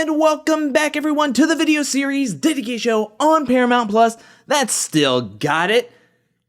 And welcome back everyone to the video series DK Show on Paramount Plus that still got it.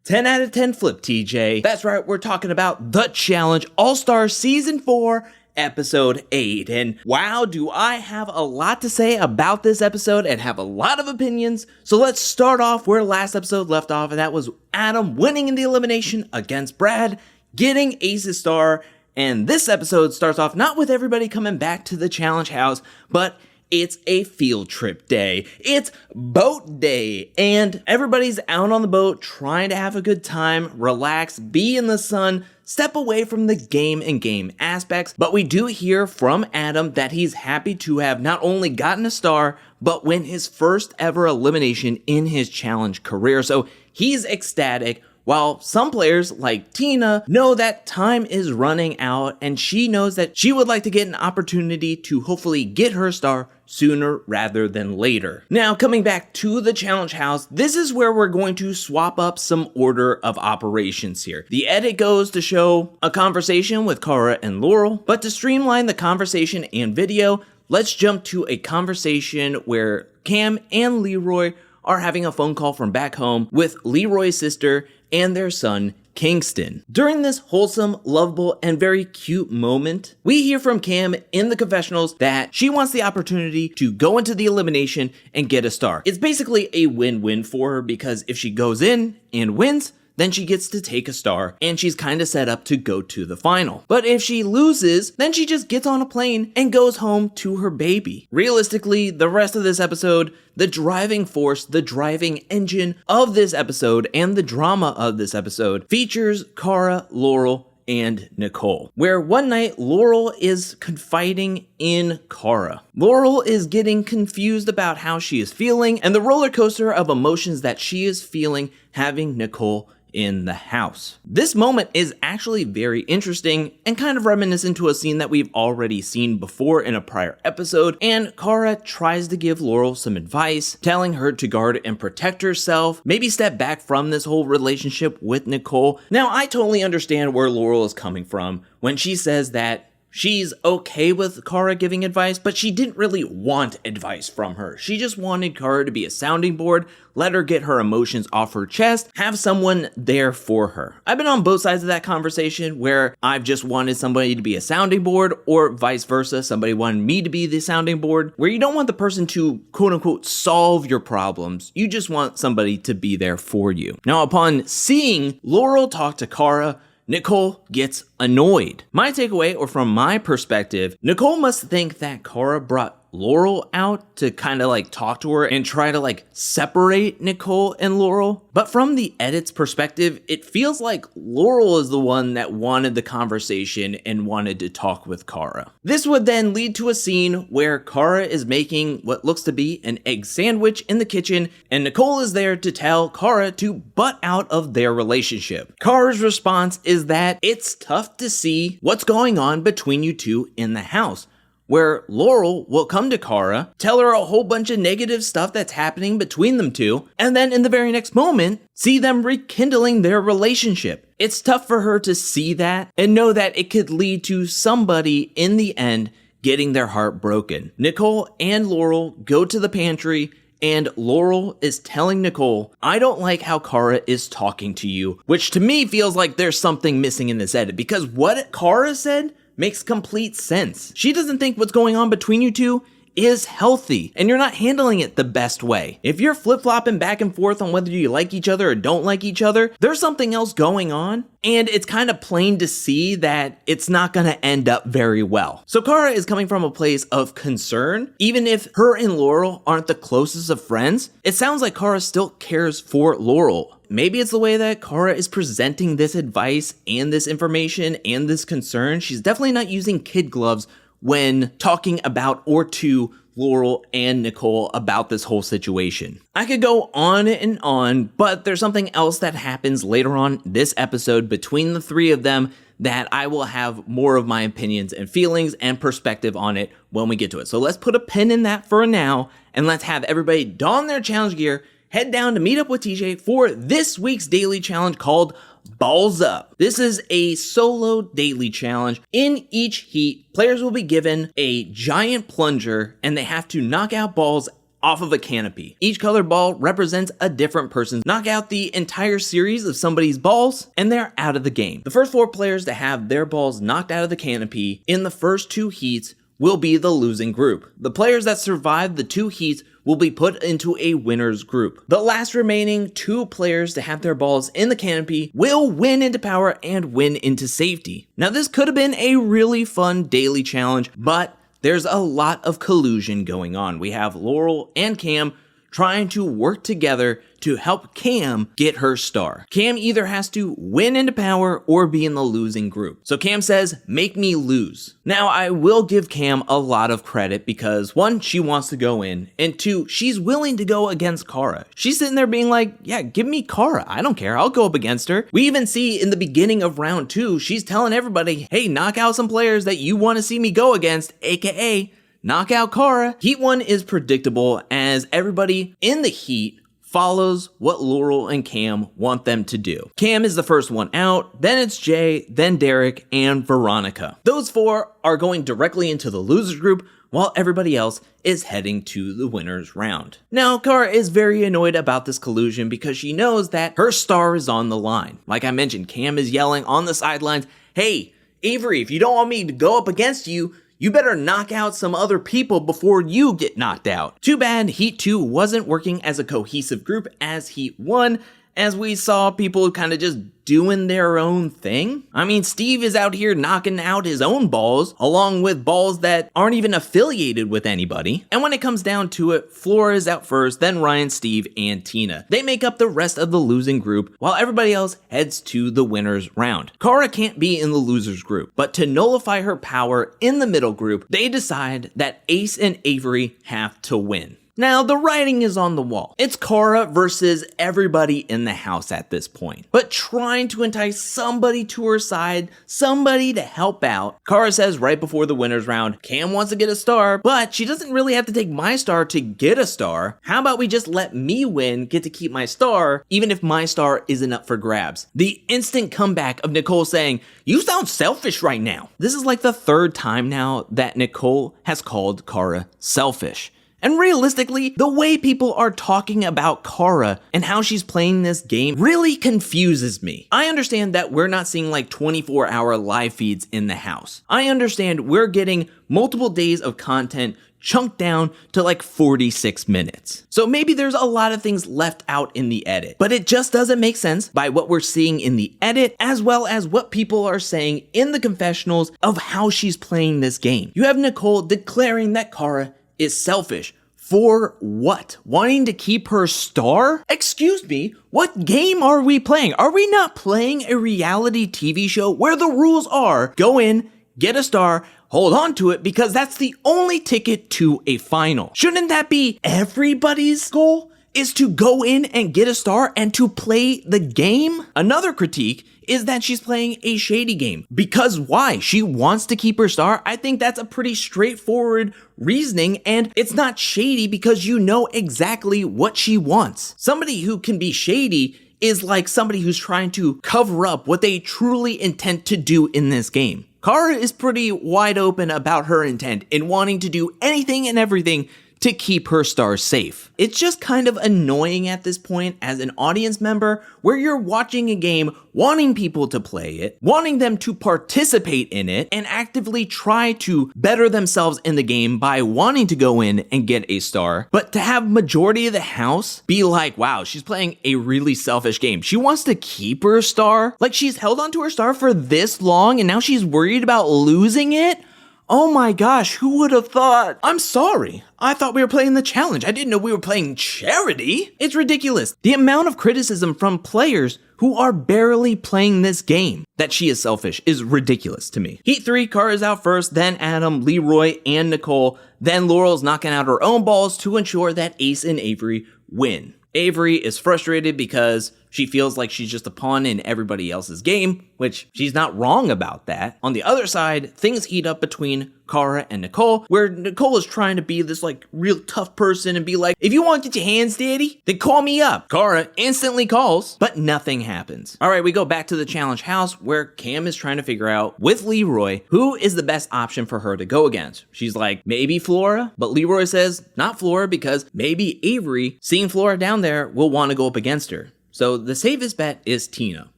10 out of 10 flip, TJ. That's right, we're talking about The Challenge All-Star Season 4, Episode 8. And wow, do I have a lot to say about this episode and have a lot of opinions. So let's start off where last episode left off, and that was Adam winning in the elimination against Brad, getting Ace's star. And this episode starts off not with everybody coming back to the challenge house, but it's a field trip day. It's boat day, and everybody's out on the boat trying to have a good time, relax, be in the sun, step away from the game and game aspects. But we do hear from Adam that he's happy to have not only gotten a star, but win his first ever elimination in his challenge career. So he's ecstatic. While some players, like Tina, know that time is running out and she knows that she would like to get an opportunity to hopefully get her star sooner rather than later. Now, coming back to the challenge house, this is where we're going to swap up some order of operations here. The edit goes to show a conversation with Cara and Laurel, but to streamline the conversation and video, let's jump to a conversation where Cam and Leroy are having a phone call from back home with Leroy's sister and their son, Kingston. During this wholesome, lovable, and very cute moment, we hear from Cam in the confessionals that she wants the opportunity to go into the elimination and get a star. It's basically a win-win for her because if she goes in and wins, then she gets to take a star, and she's kind of set up to go to the final. But if she loses, then she just gets on a plane and goes home to her baby. Realistically, the rest of this episode, the driving force, the driving engine of this episode, and the drama of this episode features Cara, Laurel, and Nicole, where one night Laurel is confiding in Cara. Laurel is getting confused about how she is feeling and the roller coaster of emotions that she is feeling having Nicole in the house. This moment is actually very interesting and kind of reminiscent to a scene that we've already seen before in a prior episode, and Cara tries to give Laurel some advice, telling her to guard and protect herself, maybe step back from this whole relationship with Nicole. Now, I totally understand where Laurel is coming from when she says that she's okay with Cara giving advice, but she didn't really want advice from her. She just wanted Cara to be a sounding board, let her get her emotions off her chest, have someone there for her. I've been on both sides of that conversation where I've just wanted somebody to be a sounding board, or vice versa, somebody wanted me to be the sounding board, where you don't want the person to quote unquote solve your problems, you just want somebody to be there for you. Now, upon seeing Laurel talk to Cara, Nicole gets annoyed. My takeaway, or from my perspective, Nicole must think that Cara brought Laurel out to kind of like talk to her and try to like separate Nicole and Laurel. But from the edit's perspective, it feels like Laurel is the one that wanted the conversation and wanted to talk with Cara. This would then lead to a scene where Cara is making what looks to be an egg sandwich in the kitchen, and Nicole is there to tell Cara to butt out of their relationship. Cara's response is that it's tough to see what's going on between you two in the house, where Laurel will come to Cara, tell her a whole bunch of negative stuff that's happening between them two, and then in the very next moment, see them rekindling their relationship. It's tough for her to see that and know that it could lead to somebody in the end getting their heart broken. Nicole and Laurel go to the pantry, and Laurel is telling Nicole, I don't like how Cara is talking to you, which to me feels like there's something missing in this edit, because what Cara said makes complete sense. She doesn't think what's going on between you two is healthy, and you're not handling it the best way. If you're flip-flopping back and forth on whether you like each other or don't like each other, there's something else going on, and it's kind of plain to see that it's not gonna end up very well. So Cara is coming from a place of concern. Even if her and Laurel aren't the closest of friends, it sounds like Cara still cares for Laurel. Maybe it's the way that Cara is presenting this advice and this information and this concern. She's definitely not using kid gloves when talking about or to Laurel and Nicole about this whole situation. I could go on and on, but there's something else that happens later on this episode between the three of them that I will have more of my opinions and feelings and perspective on it when we get to it. So let's put a pin in that for now, and let's have everybody don their challenge gear, head down to meet up with TJ for this week's daily challenge called Balls Up. This is a solo daily challenge. In each heat, players will be given a giant plunger and they have to knock out balls off of a canopy. Each colored ball represents a different person. Knock out the entire series of somebody's balls and they're out of the game. The first 4 players to have their balls knocked out of the canopy in the first 2 heats will be the losing group. The players that survive the 2 heats will be put into a winner's group. The last remaining 2 players to have their balls in the canopy will win into power and win into safety. Now this could have been a really fun daily challenge, but there's a lot of collusion going on. We have Laurel and Cam trying to work together to help Cam get her star. Cam either has to win into power or be in the losing group. So Cam says, make me lose. Now I will give Cam a lot of credit because 1, she wants to go in, and 2, she's willing to go against Cara. She's sitting there being like, yeah, give me Cara. I don't care. I'll go up against her. We even see in the beginning of round 2, she's telling everybody, hey, knock out some players that you want to see me go against, aka knock out Cara. Heat 1 is predictable as everybody in the heat follows what Laurel and Cam want them to do. Cam is the first one out, then it's Jay, then Derek, and Veronica. Those 4 are going directly into the losers group while everybody else is heading to the winner's round. Now, Cara is very annoyed about this collusion because she knows that her star is on the line. Like I mentioned, Cam is yelling on the sidelines, hey, Avery, if you don't want me to go up against you, you better knock out some other people before you get knocked out. Too bad Heat 2 wasn't working as a cohesive group as Heat 1, as we saw people kind of just doing their own thing. I mean, Steve is out here knocking out his own balls, along with balls that aren't even affiliated with anybody. And when it comes down to it, Flora is out first, then Ryan, Steve, and Tina. They make up the rest of the losing group, while everybody else heads to the winner's round. Cara can't be in the loser's group, but to nullify her power in the middle group, they decide that Ace and Avery have to win. Now, the writing is on the wall. It's Cara versus everybody in the house at this point. But trying to entice somebody to her side, somebody to help out. Cara says right before the winner's round, Cam wants to get a star, but she doesn't really have to take my star to get a star. How about we just let me win, get to keep my star, even if my star isn't up for grabs? The instant comeback of Nicole saying, you sound selfish right now. This is like the 3rd time now that Nicole has called Cara selfish. And realistically, the way people are talking about Cara and how she's playing this game really confuses me. I understand that we're not seeing like 24-hour live feeds in the house. I understand we're getting multiple days of content chunked down to like 46 minutes. So maybe there's a lot of things left out in the edit, but it just doesn't make sense by what we're seeing in the edit as well as what people are saying in the confessionals of how she's playing this game. You have Nicole declaring that Cara is selfish. For what? Wanting to keep her star? Excuse me, what game are we playing? Are we not playing a reality TV show where the rules are go in, get a star, hold on to it because that's the only ticket to a final? Shouldn't that be everybody's goal? Is to go in and get a star and to play the game? Another critique is that she's playing a shady game. Because why? She wants to keep her star. I think that's a pretty straightforward reasoning, and it's not shady because you know exactly what she wants. Somebody who can be shady is like somebody who's trying to cover up what they truly intend to do in this game. Cara is pretty wide open about her intent in wanting to do anything and everything to keep her star safe. It's just kind of annoying at this point as an audience member where you're watching a game, wanting people to play it, wanting them to participate in it, and actively try to better themselves in the game by wanting to go in and get a star. But to have majority of the house be like, wow, she's playing a really selfish game. She wants to keep her star. Like she's held onto her star for this long and now she's worried about losing it? Oh my gosh, who would have thought? I'm sorry. I thought we were playing the challenge. I didn't know we were playing charity. It's ridiculous. The amount of criticism from players who are barely playing this game that she is selfish is ridiculous to me. Heat 3, Cara's out first, then Adam, Leroy, and Nicole. Then Laurel's knocking out her own balls to ensure that Ace and Avery win. Avery is frustrated because She feels like she's just a pawn in everybody else's game, which she's not wrong about that. On the other side, things heat up between Cara and Nicole, where Nicole is trying to be this like real tough person and be like, if you want to get your hands dirty, then call me up. Cara instantly calls, but nothing happens. All right, we go back to the challenge house where Cam is trying to figure out with Leroy who is the best option for her to go against. She's like, maybe Flora, but Leroy says not Flora because maybe Avery, seeing Flora down there, will want to go up against her. So the safest bet is Tina,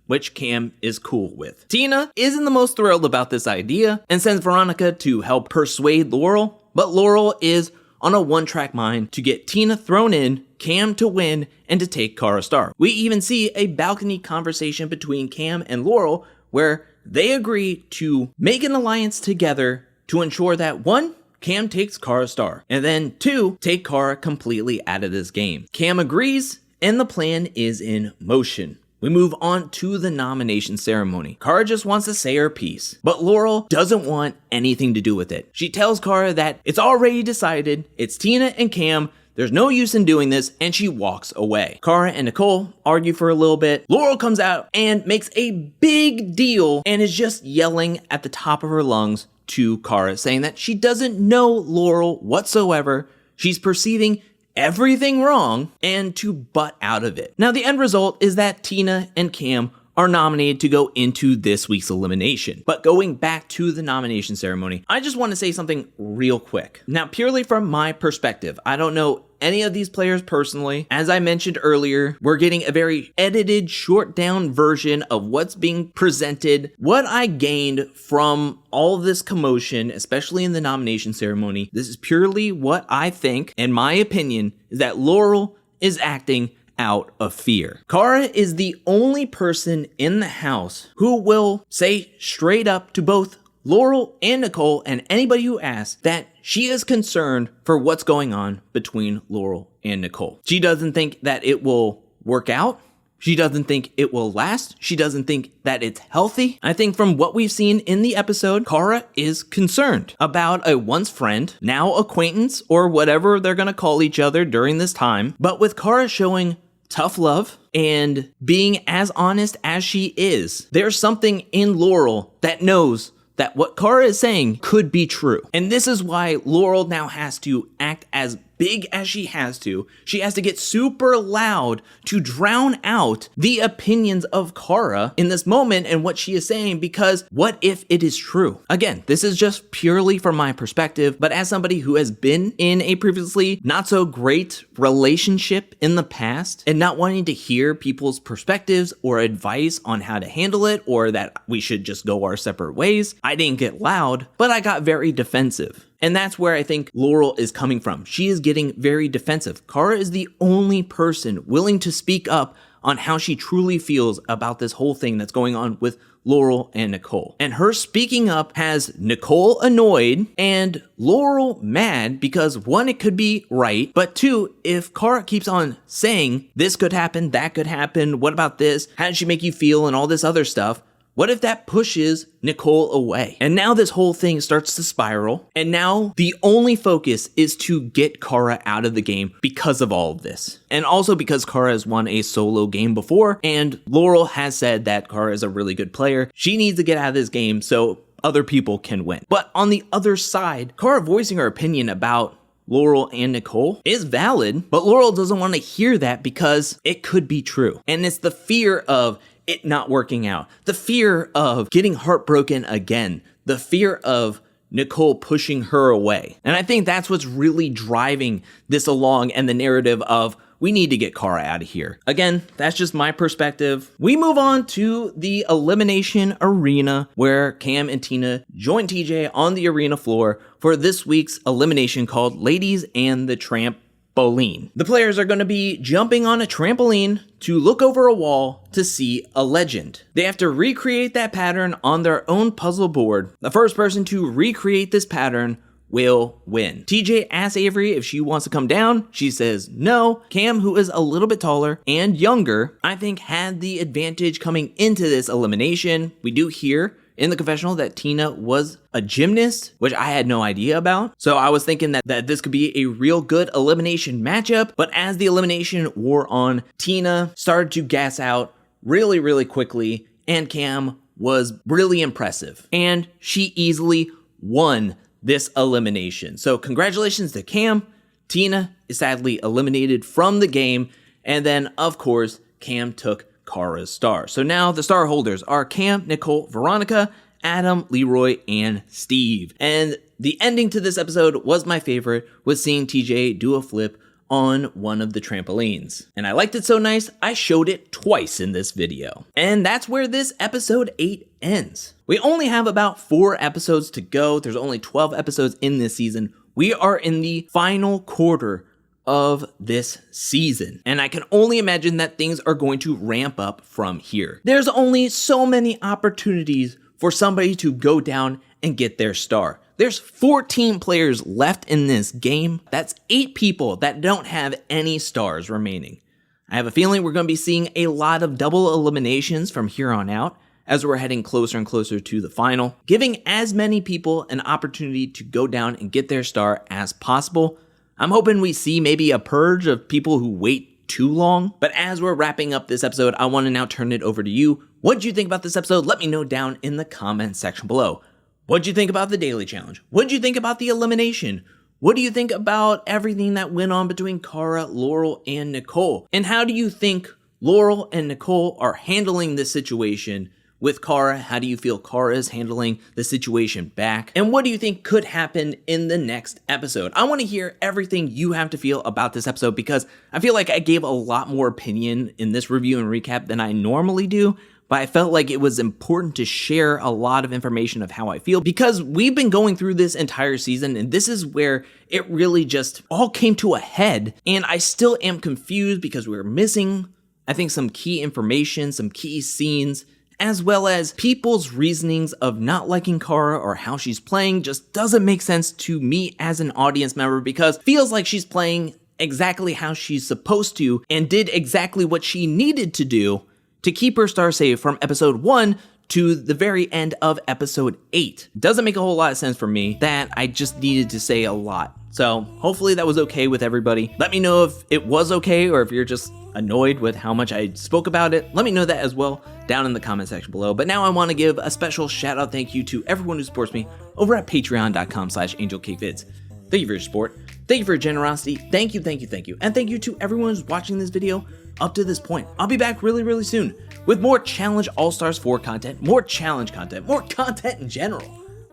which Cam is cool with. Tina isn't the most thrilled about this idea and sends Veronica to help persuade Laurel, but Laurel is on a one-track mind to get Tina thrown in, Cam to win, and to take Cara Star. We even see a balcony conversation between Cam and Laurel where they agree to make an alliance together to ensure that 1, Cam takes Cara Star, and then 2, take Cara completely out of this game. Cam agrees, and the plan is in motion. We move on to the nomination ceremony. Cara just wants to say her piece, but Laurel doesn't want anything to do with it. She tells Cara that it's already decided, it's Tina and Cam, there's no use in doing this, and she walks away. Cara and Nicole argue for a little bit. Laurel comes out and makes a big deal and is just yelling at the top of her lungs to Cara, saying that she doesn't know Laurel whatsoever. She's perceiving everything wrong and to butt out of it. Now, the end result is that Tina and Cam are nominated to go into this week's elimination. But going back to the nomination ceremony, I just want to say something real quick. Now, purely from my perspective, I don't know any of these players personally. As I mentioned earlier, we're getting a very edited, short down version of what's being presented. What I gained from all of this commotion, especially in the nomination ceremony, this is purely what I think, and my opinion, is that Laurel is acting out of fear. Cara is the only person in the house who will say straight up to both Laurel and Nicole and anybody who asks that she is concerned for what's going on between Laurel and Nicole. She doesn't think that it will work out. She doesn't think it will last. She doesn't think that it's healthy. I think from what we've seen in the episode, Cara is concerned about a once friend, now acquaintance, or whatever they're gonna call each other during this time. But with Cara showing tough love and being as honest as she is, there's something in Laurel that knows that what Cara is saying could be true. And this is why Laurel now has to act as big as she has to. She has to get super loud to drown out the opinions of Cara in this moment and what she is saying, because what if it is true? Again, this is just purely from my perspective, but as somebody who has been in a previously not so great relationship in the past and not wanting to hear people's perspectives or advice on how to handle it or that we should just go our separate ways, I didn't get loud, but I got very defensive. And that's where I think Laurel is coming from. She is getting very defensive. Cara is the only person willing to speak up on how she truly feels about this whole thing that's going on with Laurel and Nicole. And her speaking up has Nicole annoyed and Laurel mad because 1, it could be right, but 2, if Cara keeps on saying this could happen, that could happen, what about this, how did she make you feel, and all this other stuff, what if that pushes Nicole away? And now this whole thing starts to spiral. And now the only focus is to get Cara out of the game because of all of this. And also because Cara has won a solo game before. And Laurel has said that Cara is a really good player. She needs to get out of this game so other people can win. But on the other side, Cara voicing her opinion about Laurel and Nicole is valid, but Laurel doesn't want to hear that because it could be true. And it's the fear of it not working out, the fear of getting heartbroken again, the fear of Nicole pushing her away. And I think that's what's really driving this along and the narrative of we need to get Cara out of here. Again, that's just my perspective. We move on to the elimination arena where Cam and Tina join TJ on the arena floor for this week's elimination called Ladies and the Trampoline. The players are going to be jumping on a trampoline to look over a wall to see a legend. They have to recreate that pattern on their own puzzle board. The first person to recreate this pattern will win. TJ asks Avery if she wants to come down. She says no. Cam, who is a little bit taller and younger, I think had the advantage coming into this elimination. We do hear in the confessional that Tina was a gymnast, which I had no idea about. So I was thinking that this could be a real good elimination matchup. But as the elimination wore on, Tina started to gas out really, really quickly, and Cam was really impressive. And she easily won this elimination. So congratulations to Cam. Tina is sadly eliminated from the game. And then, of course, Cam took Cara's star. So now the star holders are Cam, Nicole, Veronica, Adam, Leroy, and Steve. And the ending to this episode was my favorite, with seeing TJ do a flip on one of the trampolines. And I liked it so nice, I showed it twice in this video. And that's where this episode 8 ends. We only have about 4 episodes to go. There's only 12 episodes in this season. We are in the final quarter of this season, and I can only imagine that things are going to ramp up from here. There's only so many opportunities for somebody to go down and get their star. There's 14 players left in this game. That's 8 people that don't have any stars remaining. I have a feeling we're going to be seeing a lot of double eliminations from here on out as we're heading closer and closer to the final, giving as many people an opportunity to go down and get their star as possible. I'm hoping we see maybe a purge of people who wait too long. But as we're wrapping up this episode, I want to now turn it over to you. What did you think about this episode? Let me know down in the comment section below. What did you think about the daily challenge? What did you think about the elimination? What do you think about everything that went on between Cara, Laurel, and Nicole? And how do you think Laurel and Nicole are handling this situation with Cara? How do you feel Cara is handling the situation back? And what do you think could happen in the next episode? I want to hear everything you have to feel about this episode, because I feel like I gave a lot more opinion in this review and recap than I normally do, but I felt like it was important to share a lot of information of how I feel, because we've been going through this entire season, and this is where it really just all came to a head, and I still am confused because we're missing, I think, some key information, some key scenes, as well as people's reasonings of not liking Cara or how she's playing just doesn't make sense to me as an audience member, because it feels like she's playing exactly how she's supposed to and did exactly what she needed to do to keep her star safe from episode 1 to the very end of episode 8. Doesn't make a whole lot of sense for me that I just needed to say a lot. So hopefully that was okay with everybody. Let me know if it was okay, or if you're just annoyed with how much I spoke about it. Let me know that as well down in the comment section below. But now I want to give a special shout out thank you to everyone who supports me over at patreon.com/angelcakevids. Thank you for your support. Thank you for your generosity. Thank you, thank you, thank you. And thank you to everyone who's watching this video up to this point. I'll be back really, really soon with more Challenge All-Stars 4 content, more challenge content, more content in general.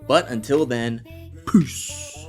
But until then, peace.